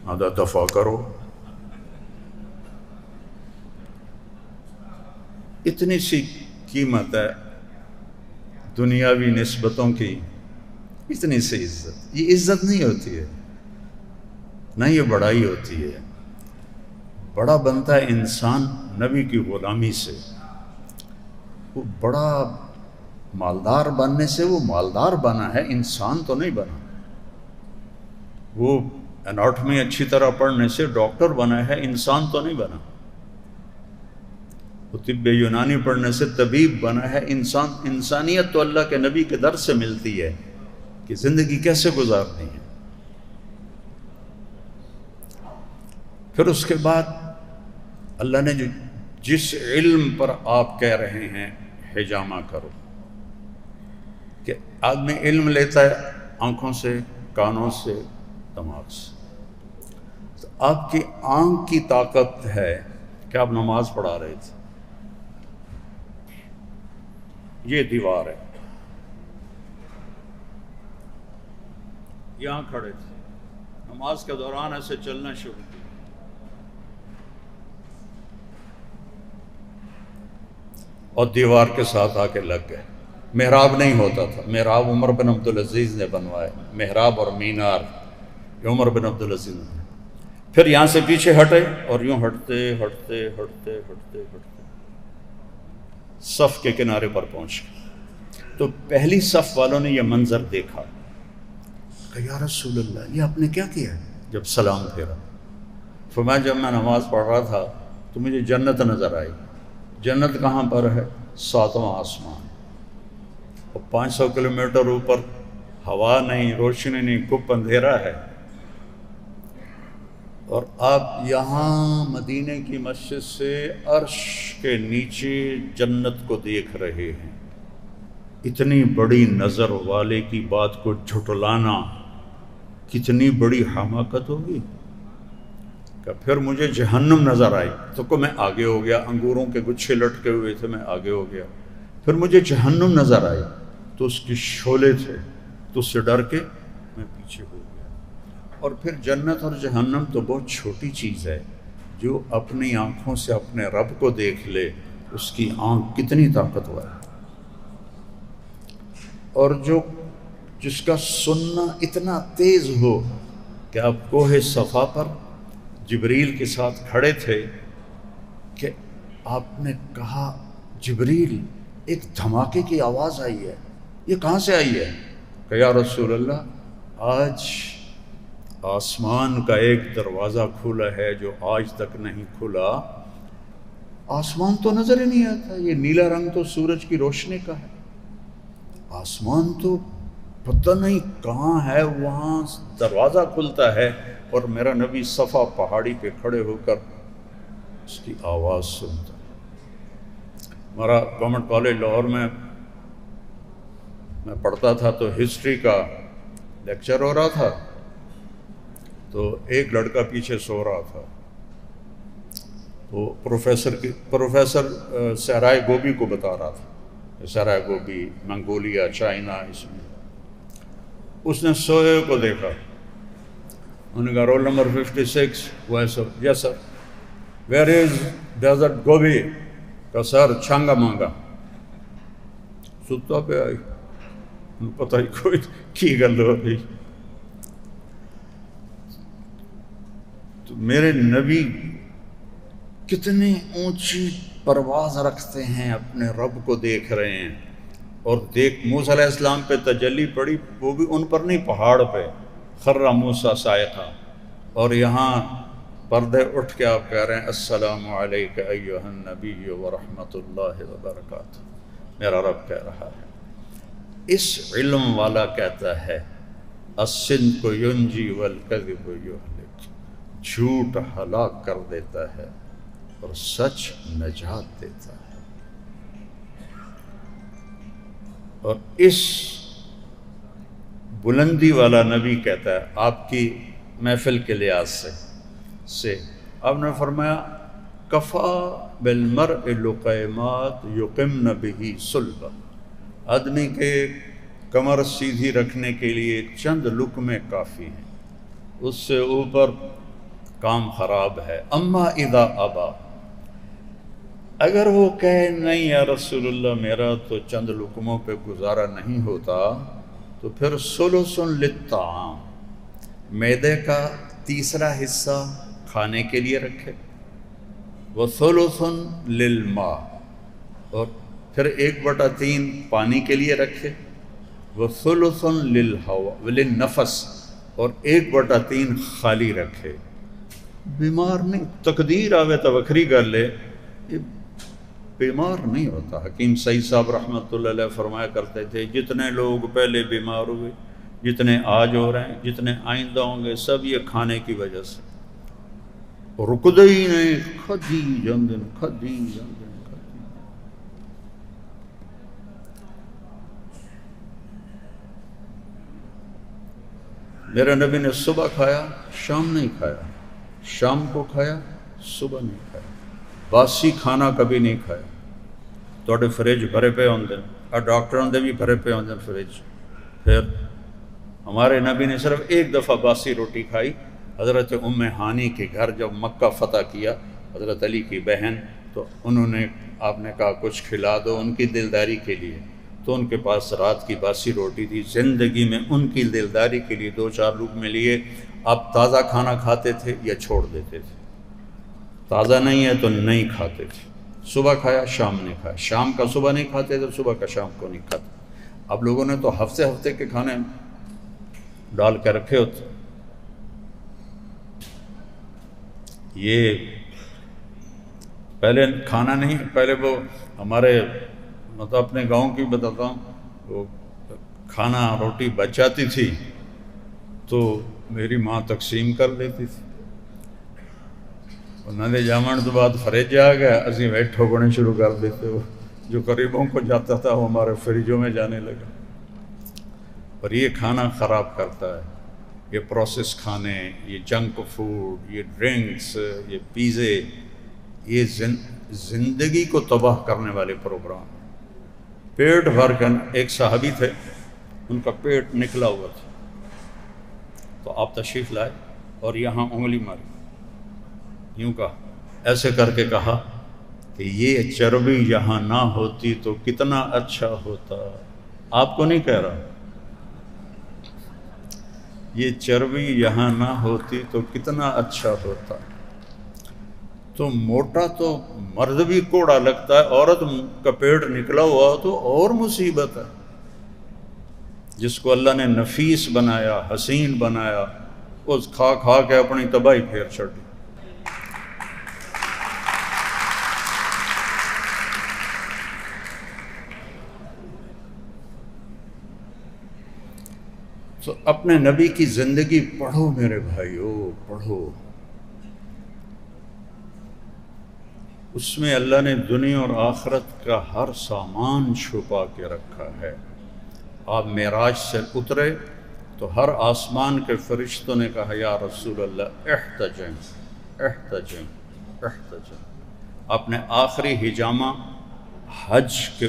آدھا دفع کرو۔ اتنی سی قیمت ہے دنیاوی نسبتوں کی، اتنی سی عزت، یہ عزت نہیں ہوتی ہے، نہ یہ بڑائی ہوتی ہے۔ بڑا بنتا ہے انسان نبی کی غلامی سے، وہ بڑا مالدار بننے سے وہ مالدار بنا ہے، انسان تو نہیں بنا۔ وہ اناٹمی اچھی طرح پڑھنے سے ڈاکٹر بنا ہے، انسان تو نہیں بنا۔ وہ طب یونانی پڑھنے سے طبیب بنا ہے، انسانیت تو اللہ کے نبی کے در سے ملتی ہے کہ زندگی کیسے گزارنی ہے۔ پھر اس کے بعد اللہ نے جس علم پر آپ کہہ رہے ہیں حجامہ کرو، کہ آدمی علم لیتا ہے آنکھوں سے، کانوں سے، دماغ سے، تو آپ کی آنکھ کی طاقت ہے کہ آپ نماز پڑھا رہے تھے، یہ دیوار ہے، یہاں کھڑے تھے، نماز کے دوران ایسے چلنا شروع کیا، اور دیوار کے ساتھ آ کے لگ گئے۔ محراب نہیں ہوتا تھا، محراب عمر بن عبدالعزیز نے بنوایا، محراب اور مینار یہ عمر بن عبدالعزیز نے۔ پھر یہاں سے پیچھے ہٹے اور یوں ہٹتے ہٹتے ہٹتے ہٹتے ہٹتے صف کے کنارے پر پہنچ گئے، تو پہلی صف والوں نے یہ منظر دیکھا کہ یا رسول اللہ یہ آپ نے کیا کیا ہے؟ جب سلام پھیرا، فرمایا جب میں نماز پڑھ رہا تھا تو مجھے جنت نظر آئی۔ جنت کہاں پر ہے؟ 7واں آسمان، اور 500 کلومیٹر اوپر ہوا نہیں، روشنی نہیں، کپ اندھیرا ہے، اور آپ یہاں مدینے کی مسجد سے عرش کے نیچے جنت کو دیکھ رہے ہیں۔ اتنی بڑی نظر والے کی بات کو جھٹلانا کتنی بڑی حماقت ہوگی۔ کہ پھر مجھے جہنم نظر آئی تو کو میں آگے ہو گیا، انگوروں کے گچھے لٹکے ہوئے تھے، میں آگے ہو گیا۔ پھر مجھے جہنم نظر آئی تو اس کی شعلے تھے، تو اس سے ڈر کے میں پیچھے ہو گیا۔ اور پھر جنت اور جہنم تو بہت چھوٹی چیز ہے، جو اپنی آنکھوں سے اپنے رب کو دیکھ لے اس کی آنکھ کتنی طاقتور ہے، اور جس کا سننا اتنا تیز ہو کہ آپ کوہ صفا پر جبریل کے ساتھ کھڑے تھے کہ آپ نے کہا جبریل ایک دھماکے کی آواز آئی ہے، یہ کہاں سے آئی ہے؟ کہ یا رسول اللہ آج آسمان کا ایک دروازہ کھلا ہے جو آج تک نہیں کھلا۔ آسمان تو نظر ہی نہیں آتا، یہ نیلا رنگ تو سورج کی روشنی کا ہے، آسمان تو پتہ نہیں کہاں ہے، وہاں دروازہ کھلتا ہے اور میرا نبی صفا پہاڑی پہ کھڑے ہو کر اس کی آواز سنتا۔ ہمارا گورنمنٹ کالج لاہور میں پڑھتا تھا تو ہسٹری کا لیکچر ہو رہا تھا، تو ایک لڑکا پیچھے سو رہا تھا، وہ پروفیسر صحرائے گوبی کو بتا رہا تھا، صحرائے گوبی، منگولیا، چائنا، اس میں اس نے سوئے کو دیکھا، انہوں نے کہا رول نمبر 56 وہ ہے سر، یس سر، ویئر از ڈیزرٹ گوبھی؟ کہا سر چھانگا مانگا۔ ستا پہ آئی، پتہ ہی کوئی کی گل ہو گئی۔ تو میرے نبی کتنی اونچی پرواز رکھتے ہیں، اپنے رب کو دیکھ رہے ہیں، اور موسیٰ علیہ السلام پہ تجلی پڑی، وہ بھی ان پر نہیں، پہاڑ پہ خر موسیٰ صاعقہ، اور یہاں پردے اٹھ کے آپ کہہ رہے ہیں السلام علیک ایھا النبی ورحمۃ اللہ وبرکاتہ۔ میرا رب کہہ رہا ہے۔ اس علم والا کہتا ہے الصدق ینجی والکذب یہلک، جھوٹ ہلاک کر دیتا ہے اور سچ نجات دیتا ہے۔ اور اس بلندی والا نبی کہتا ہے آپ کی محفل کے لحاظ سے آپ نے فرمایا کفا بالمرء لقیمات یقمن بہ صلبہ، آدمی کے کمر سیدھی رکھنے کے لیے چند لقمے کافی ہیں، اس سے اوپر کام خراب ہے۔ اما اذا ابا، اگر وہ کہے نہیں یا رسول اللہ میرا تو چند لقموں پہ گزارا نہیں ہوتا، تو پھر ثلث للطعام، معدے کا تیسرا حصہ کھانے کے لیے رکھے، وثلث للماء، اور پھر 1/3 پانی کے لیے رکھے، وثلث للنفس، اور 1/3 خالی رکھے۔ بیمار نہیں، تقدیر آوے تو وکھری گل ہے، بیمار نہیں ہوتا۔ حکیم سعید صاحب رحمۃ اللہ علیہ فرمایا کرتے تھے جتنے لوگ پہلے بیمار ہوئے، جتنے آج ہو رہے ہیں، جتنے آئندہ ہوں گے، سب یہ کھانے کی وجہ سے رکدے ہی نہیں، کھدی جندن کھدی جندن کھدی۔ میرے نبی نے صبح کھایا، شام نہیں کھایا، شام کو کھایا، صبح نہیں کھایا، باسی کھانا کبھی نہیں کھایا۔ توڑے فریج بھرے پہ ہوندے، اور ڈاکٹروں دے بھی بھرے پہ ہوندے فریج۔ پھر ہمارے نبی نے صرف ایک دفعہ باسی روٹی کھائی، حضرت ام ہانی کے گھر جب مکہ فتح کیا، حضرت علی کی بہن، تو انہوں نے آپ نے کہا کچھ کھلا دو ان کی دلداری کے لیے، تو ان کے پاس رات کی باسی روٹی تھی۔ زندگی میں ان کی دلداری کے لیے 2-4 لقمے لیے۔ آپ تازہ کھانا کھاتے تھے یا چھوڑ دیتے تھے؟ تازہ نہیں ہے تو نہیں کھاتے تھے۔ صبح کھایا، شام نہیں کھایا، شام کا صبح نہیں کھاتے تھے، صبح کا شام کو نہیں کھاتے۔ اب لوگوں نے تو ہفتے کے کھانے ڈال کے رکھے ہوتے۔ یہ پہلے کھانا نہیں، پہلے وہ ہمارے مطلب اپنے گاؤں کی بتاتا ہوں، وہ کھانا روٹی بچ جاتی تھی تو میری ماں تقسیم کر دیتی تھی۔ انہوں نے جامن تو بعد فریج آ گیا، اسی ویٹ ٹھوکنے شروع کر دیتے ہو، جو قریبوں کو جاتا تھا وہ ہمارے فریجوں میں جانے لگا۔ اور یہ کھانا خراب کرتا ہے، یہ پروسیس کھانے، یہ جنک فوڈ، یہ ڈرنکس، یہ پیزے، یہ زندگی کو تباہ کرنے والے پروگرام۔ پیٹ بھر کر، ایک صحابی تھے ان کا پیٹ نکلا ہوا تھا، تو آپ تشریف لائے اور یہاں انگلی ماری، یوں کہا، ایسے کر کے کہا کہ یہ چربی یہاں نہ ہوتی تو کتنا اچھا ہوتا۔ آپ کو نہیں کہہ رہا، یہ چربی یہاں نہ ہوتی تو کتنا اچھا ہوتا۔ تو موٹا تو مرد بھی کوڑا لگتا ہے، عورت کا پیٹ نکلا ہوا تو اور مصیبت ہے۔ جس کو اللہ نے نفیس بنایا، حسین بنایا، اس کھا کھا کے اپنی تباہی پھیر چھڑی۔ تو اپنے نبی کی زندگی پڑھو میرے بھائیو، پڑھو۔ اس میں اللہ نے دنیا اور آخرت کا ہر سامان چھپا کے رکھا ہے۔ آپ معراج سے اترے تو ہر آسمان کے فرشتوں نے کہا یا رسول اللہ احتجم احتجم احتجم۔ آپ نے آخری حجامہ حج کے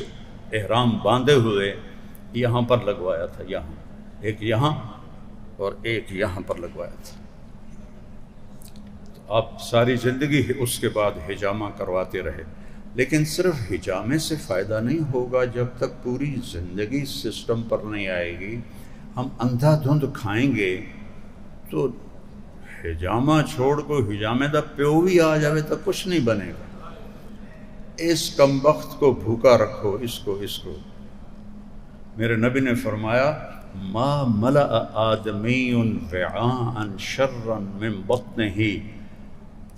احرام باندھے ہوئے یہاں پر لگوایا تھا، یہاں ایک یہاں اور ایک یہاں پر لگوایا تھا۔ تو آپ ساری زندگی اس کے بعد حجامہ کرواتے رہے، لیکن صرف حجامے سے فائدہ نہیں ہوگا جب تک پوری زندگی سسٹم پر نہیں آئے گی۔ ہم اندھا دھند کھائیں گے تو حجامہ چھوڑ کو حجامے دا پیو بھی آ جاوے تو کچھ نہیں بنے گا۔ اس کمبخت کو بھوکا رکھو، اس کو میرے نبی نے فرمایا ما ملأ آدمی وعاء شرا من بطنہ،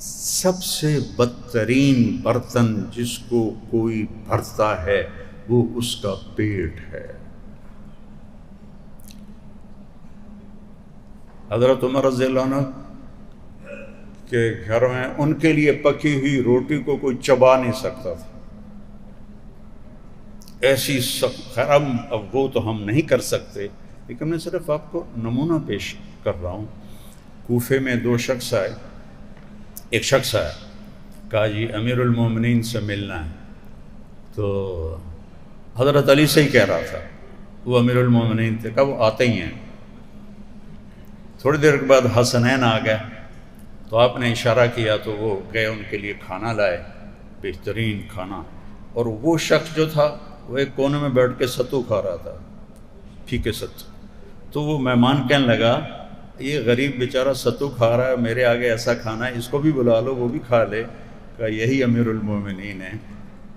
سب سے بدترین برتن جس کو کوئی بھرتا ہے وہ اس کا پیٹ ہے۔ حضرت عمر رضی اللہ عنہ کے گھر میں ان کے لیے پکی ہوئی روٹی کو کوئی چبا نہیں سکتا تھا، ایسی خرم۔ اب وہ تو ہم نہیں کر سکتے، لیکن میں صرف آپ کو نمونہ پیش کر رہا ہوں۔ کوفے میں ایک شخص آیا، کہا جی امیر المومنین سے ملنا ہے، تو حضرت علی سے ہی کہہ رہا تھا، وہ امیر المومنین تھے، کہا وہ آتے ہی ہیں۔ تھوڑی دیر کے بعد حسنین آ گئے تو آپ نے اشارہ کیا تو وہ گئے، ان کے لیے کھانا لائے، بہترین کھانا، اور وہ شخص جو تھا وہ ایک کونے میں بیٹھ کے ستو کھا رہا تھا، پھیکے ستو۔ تو وہ مہمان کہنے لگا یہ غریب بیچارہ ستو کھا رہا ہے، میرے آگے ایسا کھانا ہے، اس کو بھی بلا لو وہ بھی کھا لے۔ کہ یہی امیر المومنین ہیں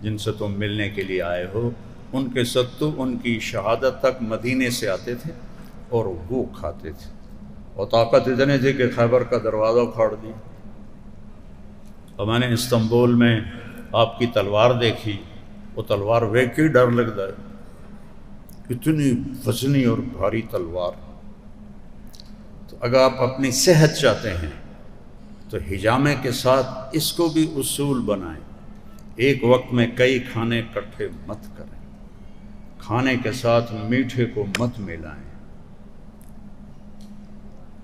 جن سے تم ملنے کے لیے آئے ہو۔ ان کے ستو ان کی شہادت تک مدینے سے آتے تھے اور وہ کھاتے تھے، اور طاقت اتنے تھی کہ خیبر کا دروازہ اکھاڑ دی۔ اور میں نے استنبول میں آپ کی تلوار دیکھی، وہ تلوار ویک کے ڈر لگتا ہے، اتنی وزنی اور بھاری تلوار۔ تو اگر آپ اپنی صحت چاہتے ہیں تو حجامے کے ساتھ اس کو بھی اصول بنائیں، ایک وقت میں کئی کھانے اکٹھے مت کریں، کھانے کے ساتھ میٹھے کو مت ملائیں،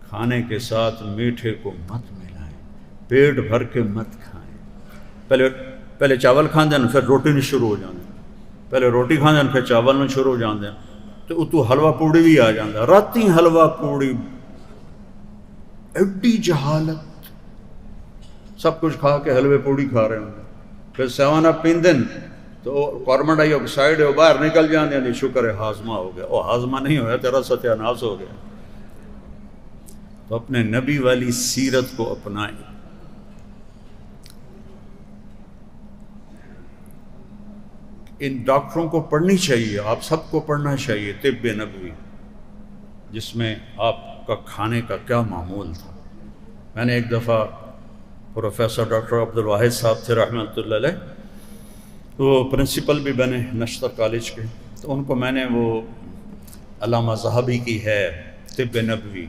کھانے کے ساتھ میٹھے کو مت ملائیں، پیٹ بھر کے مت کھائیں۔ پہلے چاول کھاندے ہیں پھر روٹی نہیں شروع ہو جاندے، پہلے روٹی کھاندے ہیں پھر چاول نہیں شروع ہو جاندے، تو اتو حلوہ پوڑی بھی آ جاندہ، راتی حلوہ پوڑی، ایڈی جہالت۔ سب کچھ کھا کے حلوے پوڑی کھا رہے ہوں، پھر سیوانہ پیندن تو کاربن ڈائی آکسائڈ ہے باہر نکل جاندے ہیں، شکر ہے ہاضمہ ہو گیا۔ اور ہاضمہ نہیں ہویا تیرا ستیہ ناس ہو گیا۔ تو اپنے نبی والی سیرت کو اپنائیں۔ ان ڈاکٹروں کو پڑھنی چاہیے، آپ سب کو پڑھنا چاہیے طب نبوی، جس میں آپ کا کھانے کا کیا معمول تھا۔ میں نے ایک دفعہ پروفیسر ڈاکٹر عبدالواحد صاحب تھے رحمۃ اللہ علیہ، وہ پرنسپل بھی بنے نشتر کالج کے، تو ان کو میں نے وہ علامہ ذہبی کی ہے طب نبوی،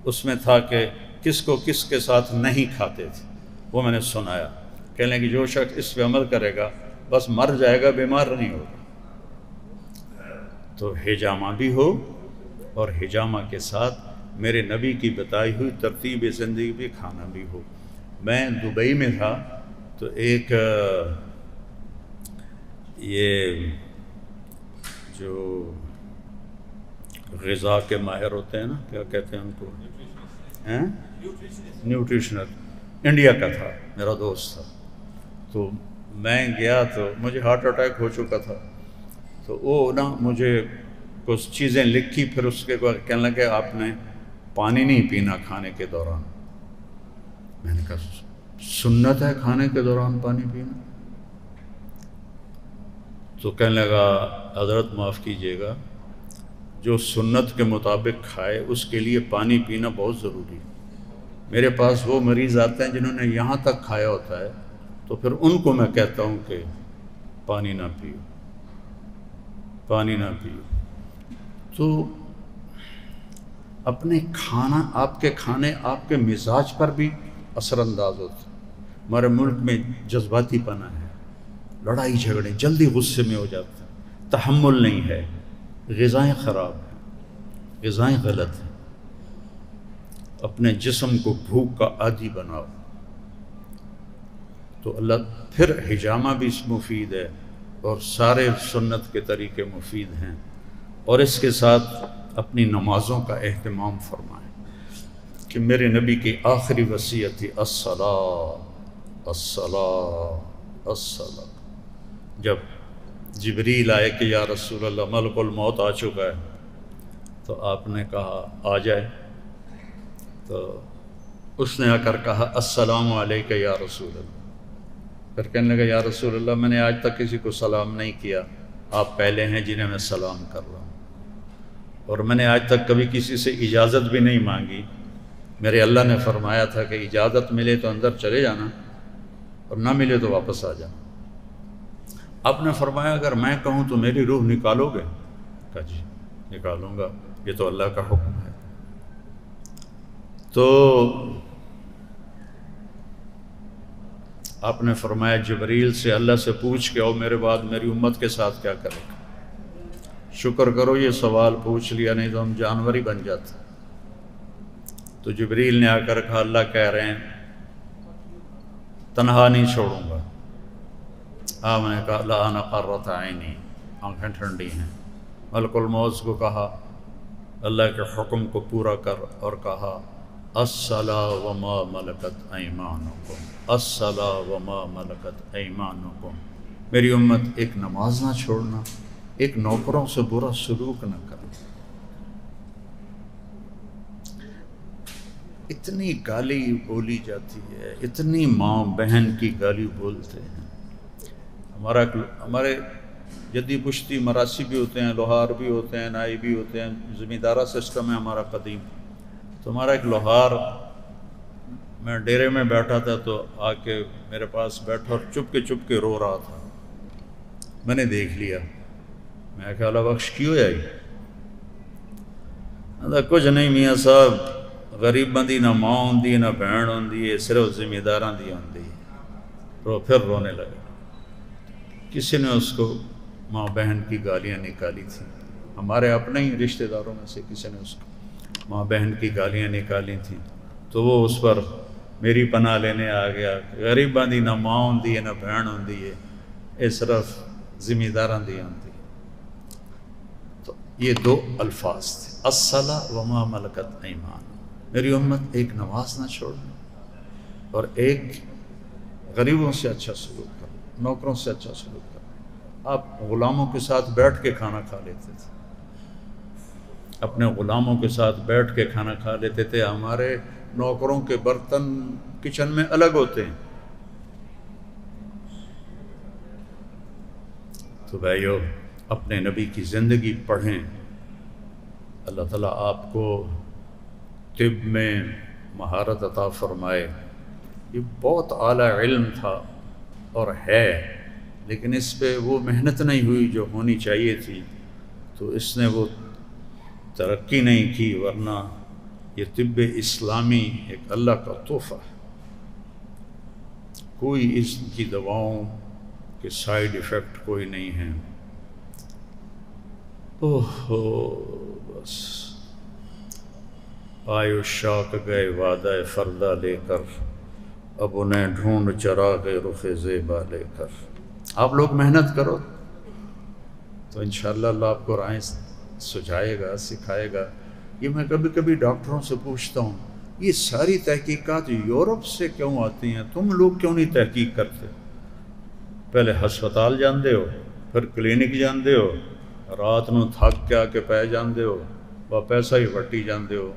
اس میں تھا کہ کس کو کس کے ساتھ نہیں کھاتے تھے، وہ میں نے سنایا۔ کہنے لگے کہ جو شخص اس پہ عمل کرے گا بس مر جائے گا، بیمار نہیں ہوگا۔ تو حجامہ بھی ہو اور حجامہ کے ساتھ میرے نبی کی بتائی ہوئی ترتیب زندگی بھی کھانا بھی ہو۔ میں دبئی میں تھا تو ایک یہ جو غذا کے ماہر ہوتے ہیں نا، کیا کہتے ہیں ان کو، نیوٹریشنل، انڈیا کا تھا، میرا دوست تھا۔ تو میں گیا تو مجھے ہارٹ اٹیک ہو چکا تھا، تو وہ نا مجھے کچھ چیزیں لکھی، پھر اس کے بعد کہنے لگے آپ نے پانی نہیں پینا کھانے کے دوران۔ میں نے کہا سنت ہے کھانے کے دوران پانی پینا؟ تو کہنے لگا حضرت معاف کیجیے گا، جو سنت کے مطابق کھائے اس کے لیے پانی پینا بہت ضروری ہے۔ میرے پاس وہ مریض آتے ہیں جنہوں نے یہاں تک کھایا ہوتا ہے، تو پھر ان کو میں کہتا ہوں کہ پانی نہ پیو، پانی نہ پیو۔ تو اپنے کھانا، آپ کے کھانے آپ کے مزاج پر بھی اثر انداز ہوتے ہیں۔ ہمارے ملک میں جذباتی پنا ہے، لڑائی جھگڑے، جلدی غصے میں ہو جاتے ہیں، تحمل نہیں ہے، غذائیں خراب ہیں، غذائیں غلط ہیں۔ اپنے جسم کو بھوک کا عادی بناؤ۔ تو اللہ پھر حجامہ بھی مفید ہے اور سارے سنت کے طریقے مفید ہیں، اور اس کے ساتھ اپنی نمازوں کا اہتمام فرمائیں کہ میرے نبی کی آخری وصیت تھی الصلاۃ الصلاۃ الصلاۃ۔ جب جبریل آئے کہ یا رسول اللہ ملک الموت آ چکا ہے، تو آپ نے کہا آ جائے، تو اس نے آ کر کہا السلام علیکہ یا رسول اللہ۔ پھر کہنے لگا یا رسول اللہ میں نے آج تک کسی کو سلام نہیں کیا، آپ پہلے ہیں جنہیں میں سلام کر رہا ہوں، اور میں نے آج تک کبھی کسی سے اجازت بھی نہیں مانگی۔ میرے اللہ نے فرمایا تھا کہ اجازت ملے تو اندر چلے جانا اور نہ ملے تو واپس آ جانا۔ آپ نے فرمایا اگر میں کہوں تو میری روح نکالو گے؟ کہا جی نکالوں گا، یہ تو اللہ کا حکم ہے۔ تو آپ نے فرمایا جبریل سے اللہ سے پوچھ کے آؤ میرے بعد میری امت کے ساتھ کیا کرے گا۔ شکر کرو یہ سوال پوچھ لیا، نہیں تو ہم جانور ہی بن جاتے۔ تو جبریل نے آ کر کہا اللہ کہہ رہے ہیں تنہا نہیں چھوڑوں گا۔ میں نے کہا لا انا قرۃ عینی، آنکھیں ٹھنڈی ہیں۔ ملک الموت کو کہا اللہ کے حکم کو پورا کر، اور کہا الصلاۃ وما ملکت ایمانکم، الصلاۃ وما ملکت ایمانکم۔ میری امت ایک نماز نہ چھوڑنا، ایک نوکروں سے برا سلوک نہ کرنا۔ اتنی گالی بولی جاتی ہے، اتنی ماں بہن کی گالی بولتے ہیں۔ ہمارے جدی پشتی مراسی بھی ہوتے ہیں، لوہار بھی ہوتے ہیں، نائی بھی ہوتے ہیں، زمیندارہ سسٹم ہے ہمارا قدیم۔ تو ہمارا ایک لوہار، میں ڈیرے میں بیٹھا تھا تو آ کے میرے پاس بیٹھا اور چپ کے رو رہا تھا۔ میں نے دیکھ لیا، میں کہا اللہ بخش کیوں آئی؟ کچھ نہیں میاں صاحب، غریب بندی نہ ماں ہوندی نہ بہن ہوندی ہے، صرف زمینداراں دی ہوندی ہے۔ پھر رونے لگا۔ کسی نے اس کو ماں بہن کی گالیاں نکالی تھیں، ہمارے اپنے ہی رشتہ داروں میں سے کسی نے اس کو ماں بہن کی گالیاں نکالی تھیں، تو وہ اس پر میری پناہ لینے آ گیا۔ غریب بندی نہ ماں ہوندی ہے نہ بہن ہوندی ہے، یہ صرف زمینداراں دی ہوندی ہے۔ تو یہ دو الفاظ تھے الصلاۃ وما ملکت ایمان۔ میری امت ایک نماز نہ چھوڑنا، اور ایک غریبوں سے اچھا سلوک کرنا، نوکروں سے اچھا سلوک کرنا۔ آپ غلاموں کے ساتھ بیٹھ کے کھانا کھا لیتے تھے، اپنے غلاموں کے ساتھ بیٹھ کے کھانا کھا لیتے تھے۔ ہمارے نوکروں کے برتن کچن میں الگ ہوتے ہیں۔ تو بھائیو اپنے نبی کی زندگی پڑھیں، اللہ تعالیٰ آپ کو طب میں مہارت عطا فرمائے۔ یہ بہت اعلیٰ علم تھا اور ہے، لیکن اس پہ وہ محنت نہیں ہوئی جو ہونی چاہیے تھی، تو اس نے وہ ترقی نہیں کی، ورنہ یہ طب اسلامی ایک اللہ کا تحفہ ہے۔ کوئی اس کی دواؤں کے سائیڈ ایفیکٹ کوئی نہیں ہیں۔ بس آئے شاک گئے وعدہ فردہ لے کر، اب انہیں ڈھونڈ چراغ رخ زیبا لے کر۔ آپ لوگ محنت کرو تو انشاءاللہ اللہ آپ کو رائیں سجھائے گا، سکھائے گا۔ یہ میں کبھی کبھی ڈاکٹروں سے پوچھتا ہوں، یہ ساری تحقیقات یورپ سے کیوں آتی ہیں؟ تم لوگ کیوں نہیں تحقیق کرتے؟ پہلے ہسپتال جاندے ہو، پھر کلینک جاندے ہو، رات نو تھک کے آ کے پہ جاندے ہو، وہ پیسہ ہی وٹی جاندے ہو۔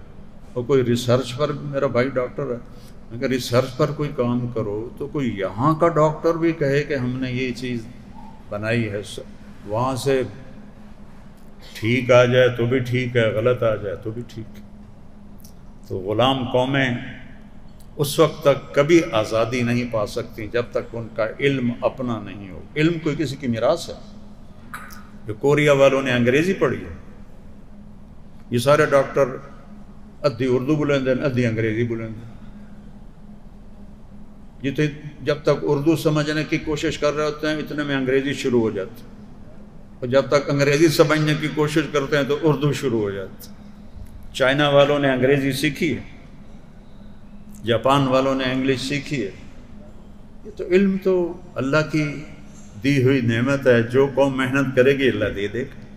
اور کوئی ریسرچ پر، میرا بھائی ڈاکٹر ہے، اگر ریسرچ پر کوئی کام کرو تو کوئی یہاں کا ڈاکٹر بھی کہے کہ ہم نے یہ چیز بنائی ہے، وہاں سے ٹھیک آ جائے تو بھی ٹھیک ہے، غلط آ جائے تو بھی ٹھیک ہے۔ تو غلام قومیں اس وقت تک کبھی آزادی نہیں پا سکتی جب تک ان کا علم اپنا نہیں ہو۔ علم کوئی کسی کی میراث ہے؟ جو کوریا والوں نے انگریزی پڑھی ہے، یہ سارے ڈاکٹر ادھی اردو بولندے ہیں، ادھی انگریزی بولندے ہیں۔ یہ تو جب تک اردو سمجھنے کی کوشش کر رہے ہوتے ہیں اتنے میں انگریزی شروع ہو جاتی ہے، اور جب تک انگریزی سمجھنے کی کوشش کرتے ہیں تو اردو شروع ہو جاتی ہے۔ چائنا والوں نے انگریزی سیکھی ہے، جاپان والوں نے انگلش سیکھی ہے۔ یہ تو علم تو اللہ کی دی ہوئی نعمت ہے، جو قوم محنت کرے گی اللہ دے دے گا۔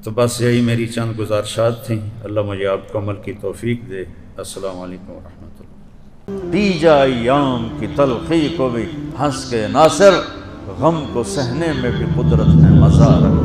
تو بس یہی میری چند گزارشات تھیں. اللہ مجھے آپ کو عمل کی توفیق دے. السلام علیکم ورحمۃ اللہ. دیجا ایام کی تلخی کو بھی ہنس کے ناصر، غم کو سہنے میں بھی قدرت نے مزہ رکھا.